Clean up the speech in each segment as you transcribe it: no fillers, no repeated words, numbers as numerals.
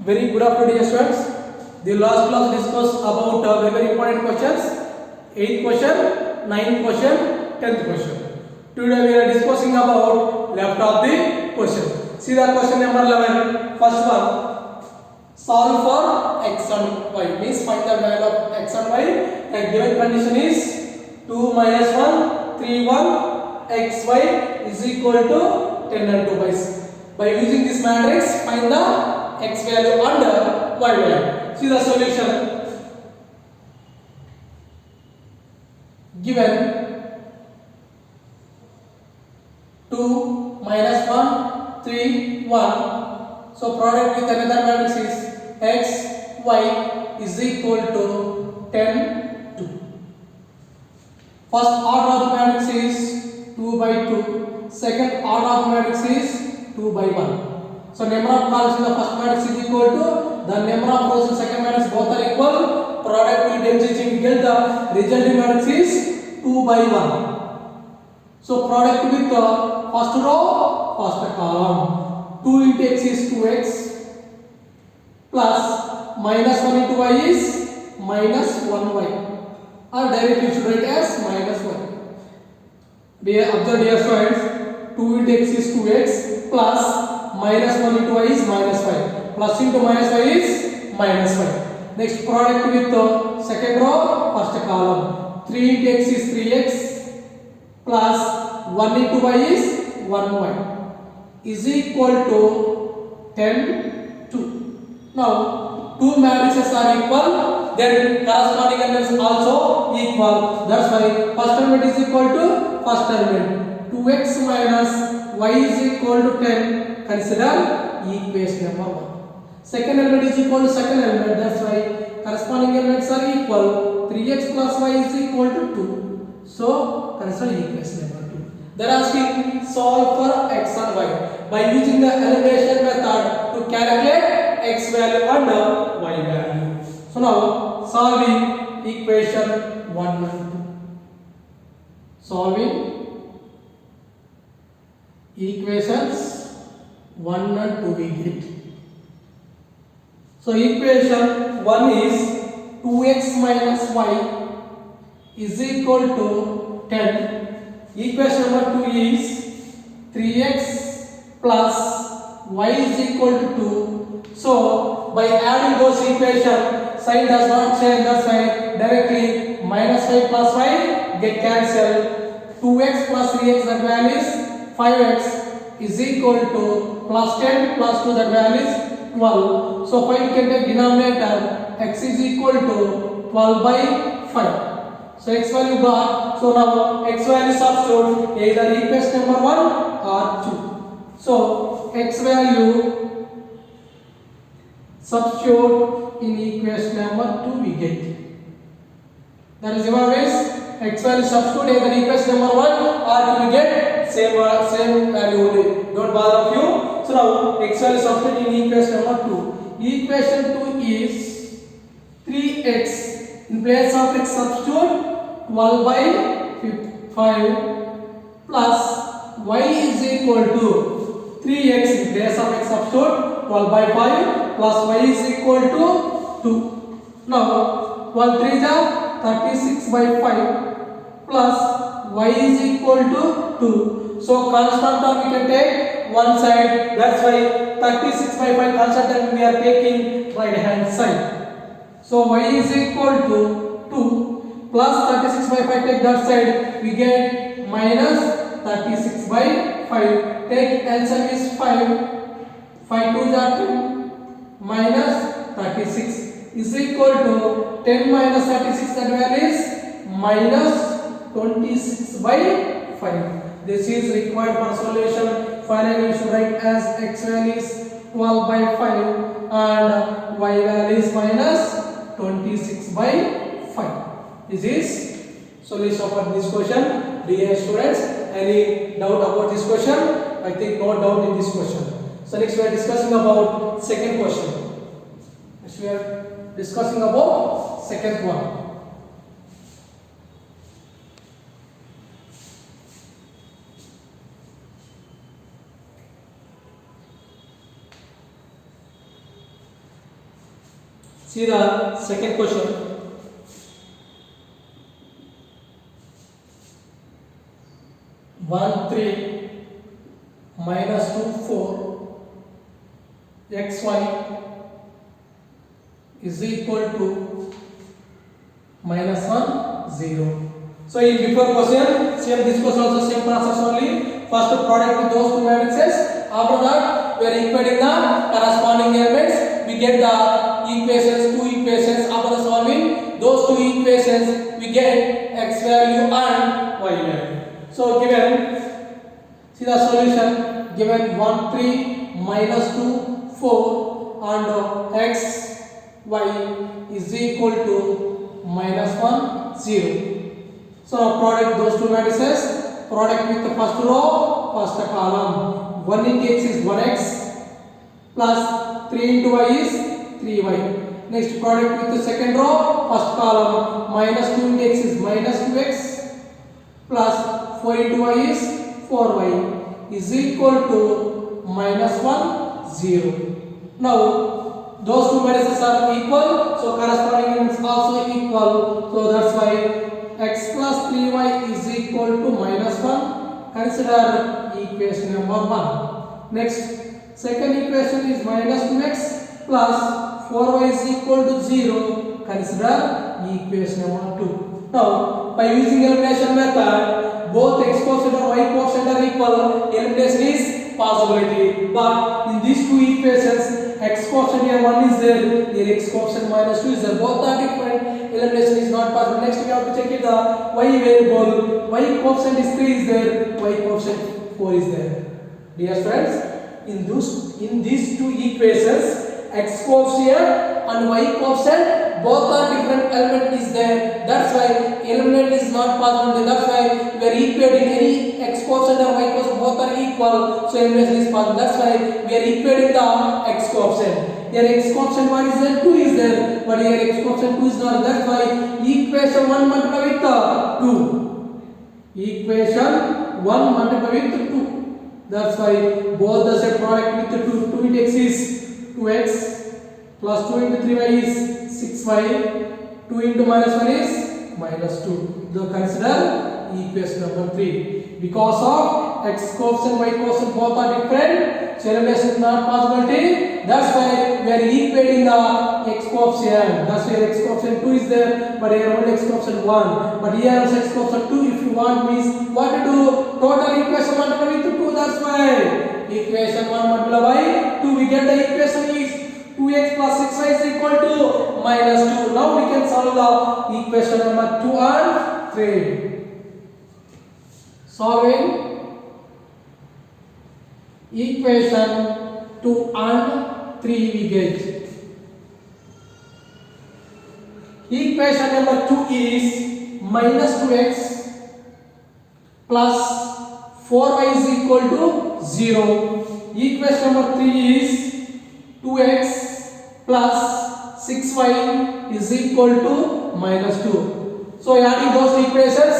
Very good afternoon, dear students. The last class discussed about very important questions. 8th question, 9th question, 10th question. Today we are discussing about left of the question. See the question number 11. First one. Solve for x and y. Means find the value of x and y. The given condition is 2 minus 1, 3, 1. Xy is equal to 10 and 2 by. By using this matrix, find the x value and y value. See the solution. Given 2 minus 1, 3, 1. So product with another matrix is x, y is equal to 10, 2. First order of the matrix is 2 by 2. Second order of the matrix is 2 by 1. So number of columns in the first matrix is equal to the number of rows in second matrix, both are equal. Product will density will get the resulting matrix is 2 by 1. So product with the first row, first column. 2 into x is 2x plus minus 1 into y is minus 1y. Or directly you should write as minus 1. Observe dear students, 2 into x is 2x plus minus 1 into y is minus 5. Plus into minus y is minus 5. Next product with the second row, first column. 3 into x is 3x plus 1 into y is 1y is equal to 10, 2. Now, two matrices are equal, then corresponding elements also equal. That's why first element is equal to first element. 2x minus y is equal to 10. Consider equation number 1. Second element is equal to second element. That's why corresponding elements are equal. 3x plus y is equal to 2. So consider equation number 2. They are asking solve for x and y by using the elimination method to calculate x value and y value. So now solving equation 1 and 2. Solving equations 1 and 2 we get. So equation 1 is 2x minus y is equal to 10. Equation number 2 is 3x plus y is equal to 2. So by adding those equations, sign does not change. That's why directly minus 5 plus y get cancelled. 2x plus 3x, that value is 5x is equal to plus 10 plus 2, that value is 12. So 5 can take denominator, x is equal to 12 by 5. So x value got. So now x value substitute either equation number 1 or 2. So x value substitute in equation number 2 we get. That is always x value substitute either equation number 1 or 2 we get same value only. Don't bother you. So now x value substitute in equation number 2. Equation 2 is 3x. In place of x substitute 12 by 5 plus y is equal to 3x. In place of x substitute 12 by 5 plus y is equal to 2. Now 12 3 are 36 by 5 plus y is equal to 2. So constant term we can take one side. That's why 36 by 5 constant term we are taking right hand side. So y is equal to 2 plus 36 by 5, take that side, we get minus 36 by 5. Take LCM is 5. 5 2s are 2 minus 36 is equal to 10 minus 36, that value is minus 26 by 5. This is required for solution. Finally, we should write as x value is 12 by 5 and y value is minus 26 by 5. This is solution for this question. Dear students, any doubt about this question? I think no doubt in this question. So next we are discussing about second question. Next we are discussing about second one. See the second question. 1 3 minus 2 4 xy is equal to minus 1 0. So in before question, same this question also same process only. First product with those two matrices. After that, we are equating the corresponding elements. We get the equations, two equations. After solving those two equations, we get x value and y value. So given, see the solution. Given 1 3 minus 2 4 and x y is equal to minus 1 0. So product those two matrices. Product with the first row, first column. 1 into x is 1x plus 3 into y is 3y. Next product with the second row, first column. Minus 2 into x is minus 2x plus 4 into y is 4y is equal to minus 1 0. Now those two matrices are equal, so corresponding elements also equal. So that's why x plus 3y is equal to minus 1. Consider equation number 1. Next, second equation is minus 2x plus 4y is equal to 0. Consider equation number 2. Now, by using elimination method, both x quotient and y quotient are equal. Elimination is possibility. But in these two equations, x quotient here 1 is there, here x quotient minus 2 is there. Both are different. Elimination is not possible. Next we have to check it the y variable. Y quotient is 3 is there, y quotient 4 is there. Dear friends, in these two equations, x quotient and y quotient both are different element is there. That's why eliminate is not possible. That's why we are equating any x quotient or y quotient both are equal. So elimination is possible. That's why we are equating the x quotient. Here x quotient 1 is there, 2 is there, but here x quotient 2 is not. That's why equation 1 multiplied with 2. Equation 1 multiplied with 2. That's why both the set product with 2. 2 into x is 2x plus 2 into 3y is 6y. 2 into minus 1 is minus 2. So consider equation number 3. Because of x quotient y quotient both are different, so elimination is not possibility. That's why we are equating the x quotient. That's why x quotient 2 is there, but here only x quotient 1. But here is x quotient 2. If you want means what to do? Total equation multiply with 2. That's why equation 1 multiplied by 2. We get the equation is 2x plus 6y is equal to minus 2. Now we can solve the equation number 2 and 3. Solving equation 2 and 3 we get. Equation number 2 is minus 2x plus 4y is equal to 0. Equation number 3 is 2x plus 6y is equal to minus 2. So adding those equations,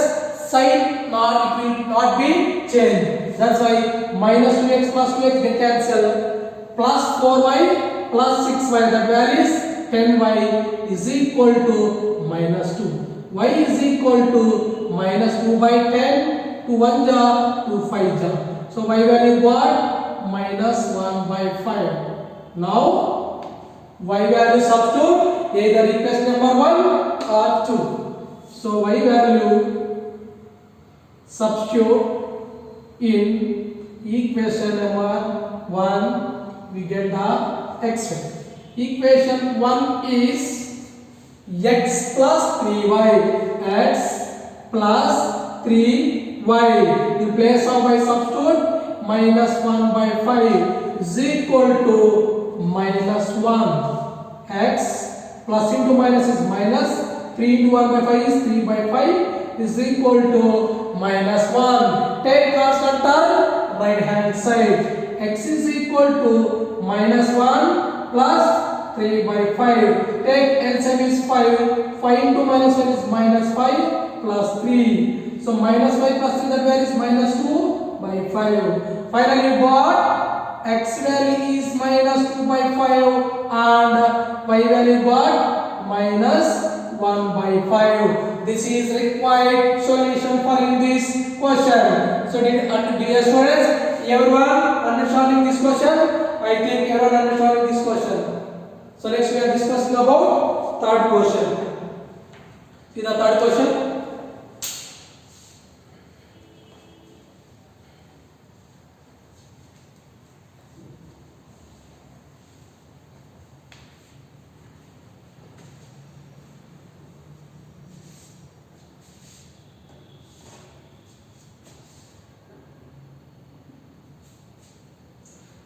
sign it will not be changed. That's why minus 2x plus 2x get cancel, plus 4y plus 6y, that value is 10y is equal to minus 2. Y is equal to minus 2 by 10, to 1 ja, to 5 ja. So y value what? Minus 1 by 5. Now y value substitute either equation number 1 or 2. So y value substitute in equation number 1, we get the x value. Equation 1 is x plus 3y, x plus 3y. In place of y substitute minus 1 by 5 is equal to minus 1. X plus into minus is minus, 3 into 1 by 5 is 3 by 5 is equal to minus 1. Take constant term right hand side. X is equal to minus 1 plus 3 by 5. Take LCM is 5. 5 into minus 1 is minus 5 plus 3. So minus 5 plus 3, that value is minus 2 by 5. Finally got x value is minus 2 by 5. and y value got minus 1 by 5. This is required solution for in this question. So dear students, everyone understanding this question? I think everyone understanding this question. So next we are discussing about third question. See the third question.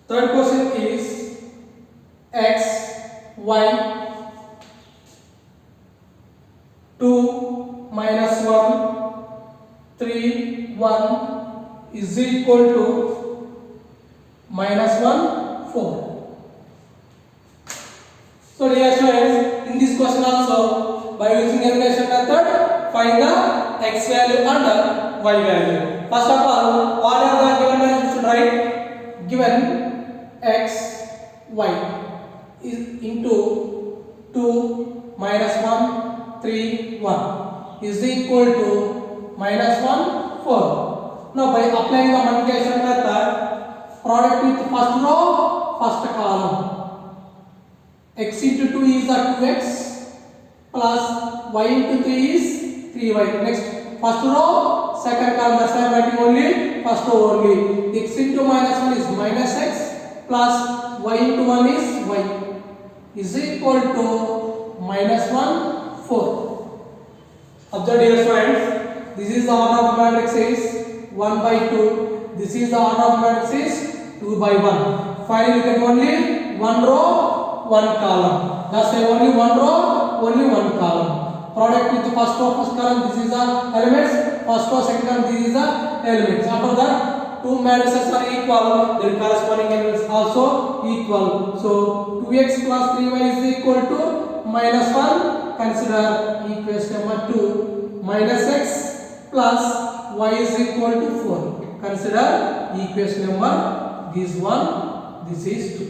Third question is x, y, 2 minus 1, 3, 1 is equal to minus 1, 4. So dear students, in this question also, by using elimination method, find the x value and y value. First of all, what are the given values to write? Given x, y is into 2 minus 1, 3, 1 is equal to minus 1, 4. Now by applying the multiplication method, product with first row, first column. X into 2 is the 2x plus y into 3 is 3y. Next, first row, second column, that's why I am writing only first row only. X into minus 1 is minus x plus y into 1 is y is equal to minus 1, 4. Observe dear friends, this is the order of the matrix is 1 by 2. This is the order of the matrix is 2 by 1. Finally, you get only one row, one column. That's why only one row, only one column. Product with the first row, first column, this is the elements. First row, second column, this is the elements. After that, two matrices are equal, their corresponding elements also equal. So 2x plus 3y is equal to minus 1. Consider equation number 2. Minus x plus y is equal to 4. Consider equation number this one, this is 2.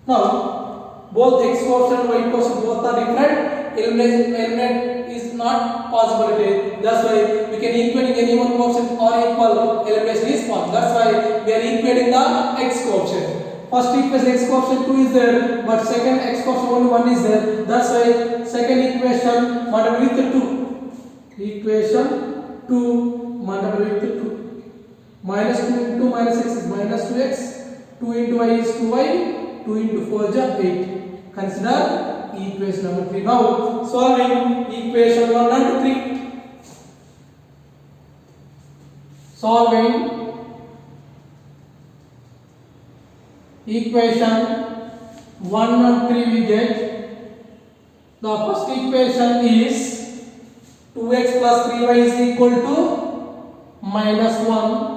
Now both x quotient and y quotient both are different. Eliminate is not possibility. That's why we can equate any one quotient or equal. Elimination is possible. That's why we are equating the x quotient. First equation x quotient 2 is there, but second x quotient only 1 is there. That's why second equation multiplied with 2. Equation 2 multiplied with 2. Minus 2 into minus x is minus 2x. 2 into y is 2y. 2 into 4 is 8. Consider equation number 3. Now solving equation 1 and 3. Solving equation 1 and 3 we get the first equation is 2x plus 3y is equal to minus 1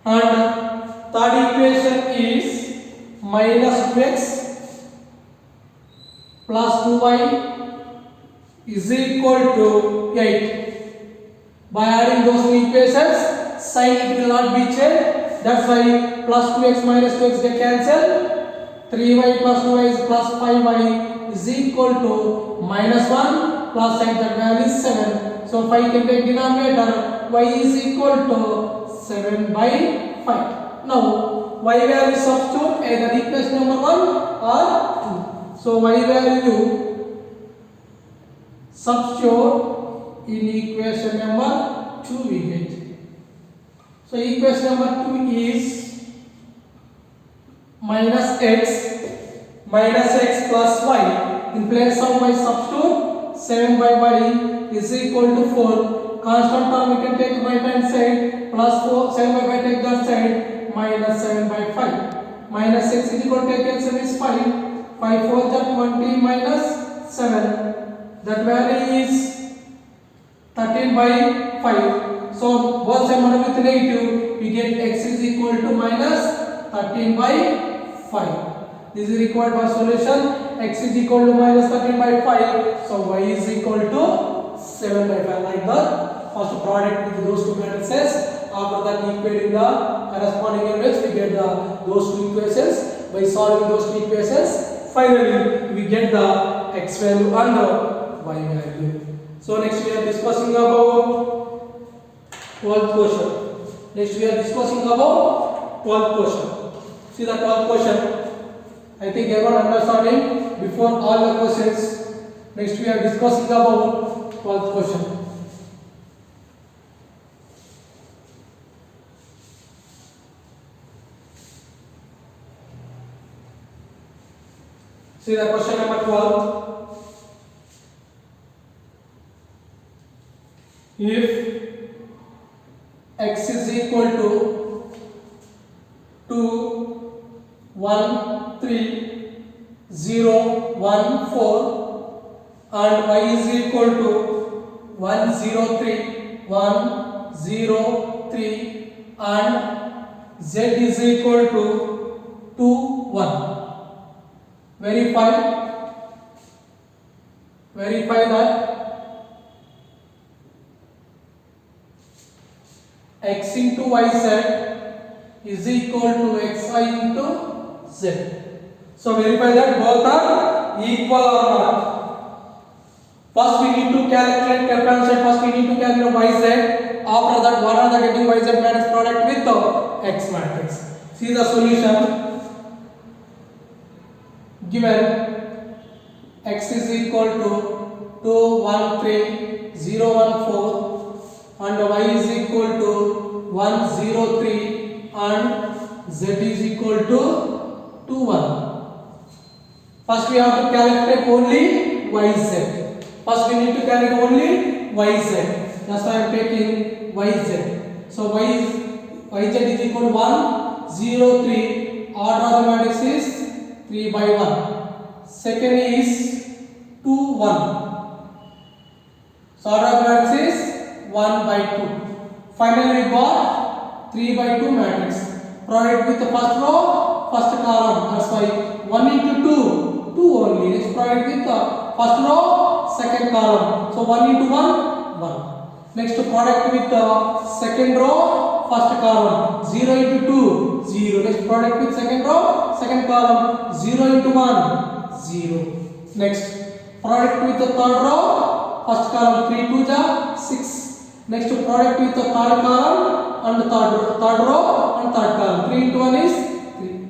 and third equation is minus 2x plus 2y is equal to 8. By adding those two equations, sign it will not be changed. That's why plus 2x minus 2x get cancelled. 3y plus 2y is plus 5y is equal to minus 1 plus sign that value is 7. So 5 can take denominator, y is equal to 7 by 5. Now y value substitute either equation number 1 or 2. So y value substitute in equation number 2 we get. So equation number 2 is minus x plus y. In place of y substitute 7 by y is equal to 4. Constant term we can take right hand side plus 4, 7 by 5 take that side minus 7 by 5. Minus x is equal to take 7 is 5. 5 4 is 20 minus 7. That value is 13 by 5. So both sides multiplied with negative, we get x is equal to minus 13 by 5. This is required for solution. X is equal to minus 13 by 5. So y is equal to 7 by 5. Like the first product with those two matrices. After that equating the corresponding units, we get those two equations. By solving those two equations, finally we get the x value and the y value. So next we are discussing about 12th question. Next we are discussing about 12th question. See the 12th question. I think everyone understanding before all the questions. Next we are discussing about 12th question. See the question number 12. If x is equal to 2, 1, 3, 0, 1, 4 and y is equal to 1, 0, 3, 1, 0, 3 and z is equal to 2, 1. Verify that x into yz is equal to xy into z. So verify that both are equal or not. First we need to calculate left-hand side. First we need to calculate yz. After that, what are the getting yz matrix product with the x matrix. See the solution. Given x is equal to 2, 1, 3, 0, 1, 4 and y is equal to 1, 0, 3 and z is equal to 2, 1. First we have to calculate only yz. First we need to calculate only yz. That's why I am taking yz. So yz is equal to 1, 0, 3. Order of the matrix is 3 by 1. Second is 2, 1. So order of matrix is 1 by 2. Finally we got 3 by 2 matrix. Product with the first row, first column. That's why 1 into 2, 2 only. Next product with the first row, second column. So 1 into 1, 1. Next product with the second row, first column. 0 into 2, 0. Next product with second row, second column. 0 into 1, 0. Next product with the third row, first column. 3 2 ja 6. Next product with the third column and the third row and third column. 3 into 1 is 3.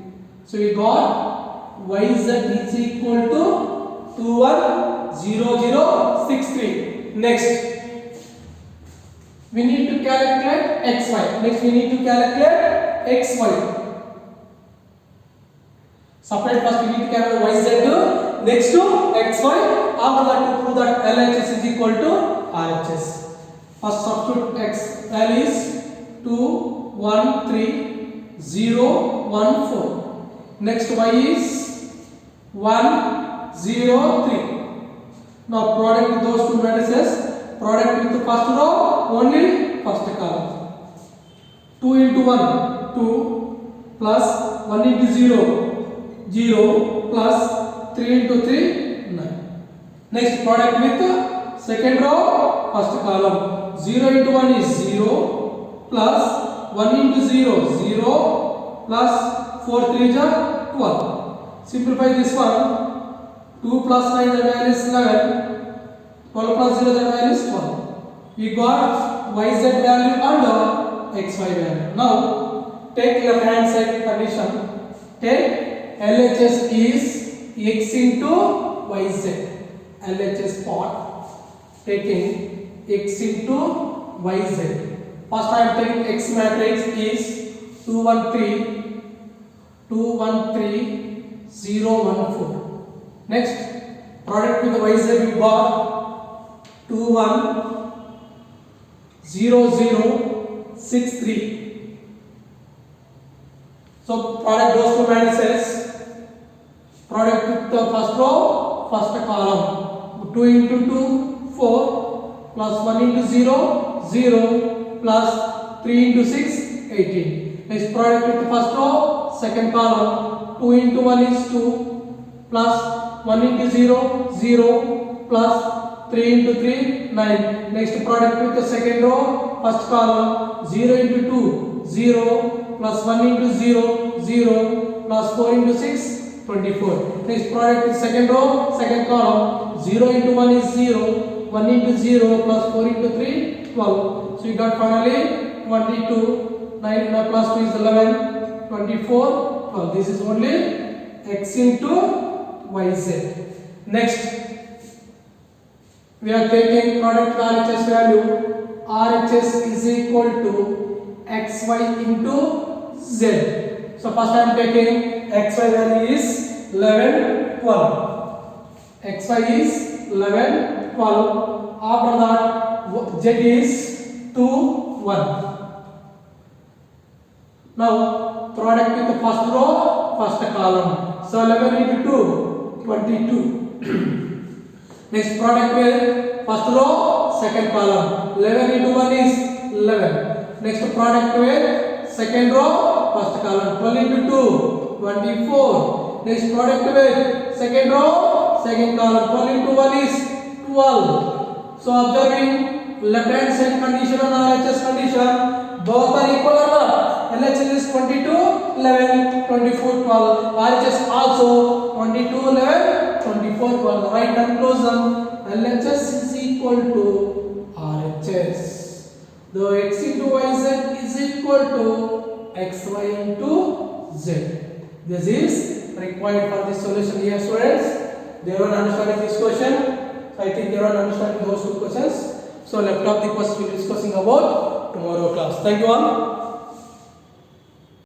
So we got yz is equal to 2 1 0 0 6 3. Next we need to calculate xy. Next we need to calculate xy. Separate first we need to calculate yz. Next to xy. After that to prove that LHS is equal to RHS. First substitute x value is 2 1 3 0 1 4. Next y is 1 0 3. Now product with those two matrices. Product with the first row only first column. 2 into 1 2 plus 1 into 0 0 plus 3 into 3 9. Next product with the second row first column. 0 into 1 is 0 plus 1 into 0 0 plus 4 3 ja 12. Simplify this one. 2 plus 9 the value is 11. 12 plus 0 the value is 12. We got yz value and xy value. Now take left hand side condition. Take LHS is x into yz. LHS part taking x into yz. First I am taking x matrix is 2 1 3 2 1 3 0 1 4. Next product with the yz we got 2 1 0 0 6 3. So product goes to matrices. Product with the first row, first column. 2 into 2 4 plus 1 into 0 0 plus 3 into 6 18. Next product with the first row, second column. 2 into 1 is 2 plus 1 into 0 0 plus 3 into 3 9. Next product with the second row, first column. 0 into 2 0 plus 1 into 0, 0 plus 4 into 6, 24. Next product is second row, second column. 0 into 1 is 0, 1 into 0 plus 4 into 3, 12. So you got finally 22, 9 plus 2 is 11, 24, 12. This is only x into yz. Next, we are taking product RHS value. RHS is equal to xy into z. So first I am taking xy value is 11, 12. xy is 11, 12. After that z is 2, 1. Now product with the first row, first column. So 11 into 2, 22. Next product with first row, second column. 11 into 1 is 11. Next product with second row, first column. 12 into 2, 24. Next product with second row, second column. 12 into 1 is 12. So observing left hand side condition and RHS condition, both are equal or not? LHS is 22, 11, 24, 12. RHS also 22, 11, 24, 12. Right hand closure. LHS is equal to RHS. The x into yz is equal to xy into z. This is required for this solution here, students. They are understanding this question. So I think they are understanding those two questions. So left of the questions we will be discussing about tomorrow class. Thank you all.